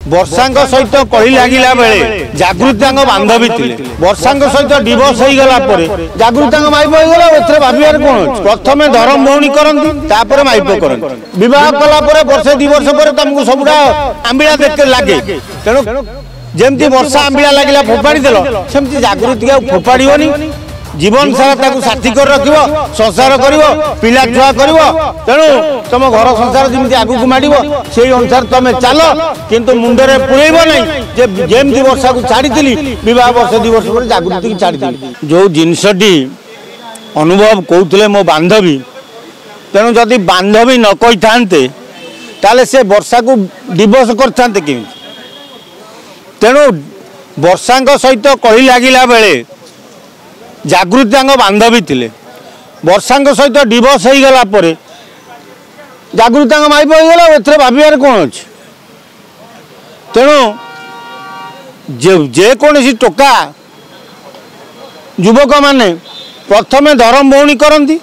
वर्षांक सहित कही लगिला बेले जागृति बांधवी थे वर्षांक सहित डिवोर्स हो गला जागृति माइप होगा ए भावार कौन प्रथम धरम भौणी करती माइप करती बह कला वर्षे दि वर्ष पर तुमको सबुटा आंबिला देख लगे तेणु जमती वर्षा आंबिला लगे फोपाड़ी देल सेमती जागृति फोपाड़नी जीवन सारा साथी कर रख संसार कर पिला छुआ कर तेणु तुम घर संसार जमी आगू को माड़ से अनुसार तुम चल किंतु मुंडे पुरेब नहीं जमती वर्षा को छाड़ी बह वर्ष दि वर्ष पर जागृति की छाड़ी जो जिनसटी अनुभव कहते मो बांधवी तेणु जदि बांधवी न कही था से वर्षा को डिवोर्स करते कि तेणु वर्षा सहित कही लगिला बेले जागृति बांधवी थे वर्षा सहित डिवोर्स हो गला जागृति माइप होगा ए भावार कौन अच्छे तेणु जेकोसी टोका युवक माने प्रथमे धरम भौणी करती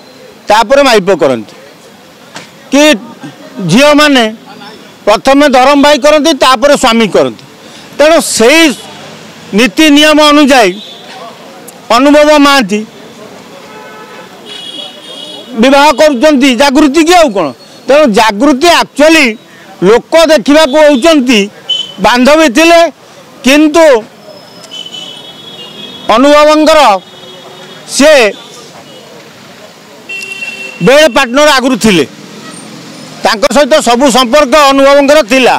माइप करती कि झील माने प्रथमे धरम भाई करती स्वामी करती तेणु से नीति नियम अनुजाई अनुभव महांती विवाह कर जागृति की कौन तेणु जागृति एक्चुअली लोक देखा होती बांधवी थिले किंतु अनुभवंकर से बेले पार्टनर आगुरी थिले सहित सबू संपर्क अनुभवंकर थिला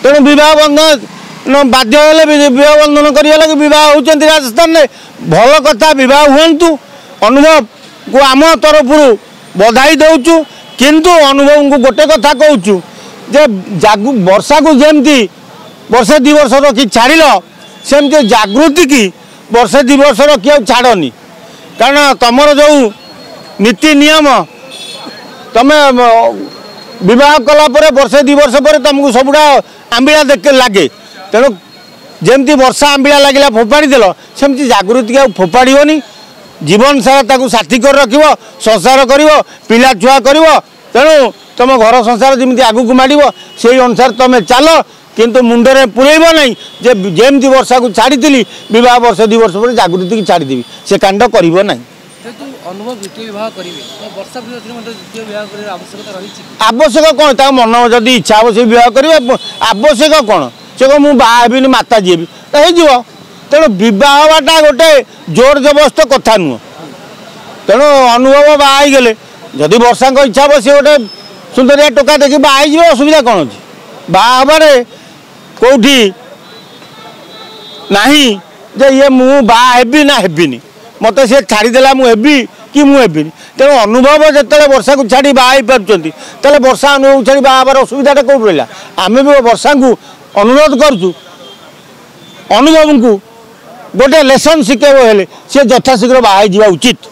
तेणु विवाह बंधन बाध्य विवाह बंधन करने विवाह होती राजस्थान में भल कथा विवाह हूँ अनुभव को आम तरफ बधाई दौचु किंतु अनुभव को गोटे कथा कहूँ जे वर्षा को जमती वर्षे दि वर्ष रखी छाड़ सेमती जागृति की वर्षे दि वर्ष रखी छाड़नी कारण तुमर जो नीति नियम तुम विवाह कला वर्षे दि वर्ष पर तुमको सबुटा आंबिला देख लगे तेणु जमती वर्षा आंबिला लगे फोपाड़ी देल सेमती जागृति फोपाड़नी जीवन सारा साथी कर रख संसार कर पिला छुआ कर तेणु तुम घर संसार जमी आगू को माड़ से अनुसार तुम चल किंतु मुंडे पुरेब नहीं जमती वर्षा को छाड़ी बह वर्ष दि वर्ष पर जागृति की छाड़देवी से कांड कर आवश्यक कौन मन जदि इच्छा हम से बह कर आवश्यक कौन से कह मुझे बाहर माता जी हो तेणु बह हवाटा गोटे जोर जबरदस्त कथा नुह तेणु अनुभव बाहर गले जदि वर्षा इच्छा हम सी गोटे सुंदरिया टोका देखिए बाहर असुविधा कौन अच्छे बाहर कौटी नहीं जे ये मु बाहबी ना हेबिनी मत सी छाड़देला मुझे कि मुझे तेणु अनुभव जिते वर्षा को छाड़ी बाहर पार्टी वर्षा अनुभव छाड़ी बाहर असुविधाटा कौट रहा आम भी वर्षा को अनुरोध करुँ अनुभव को गोटे लेसन शिखेब हेले सी यथाशीघ्र बाहर जा उचित।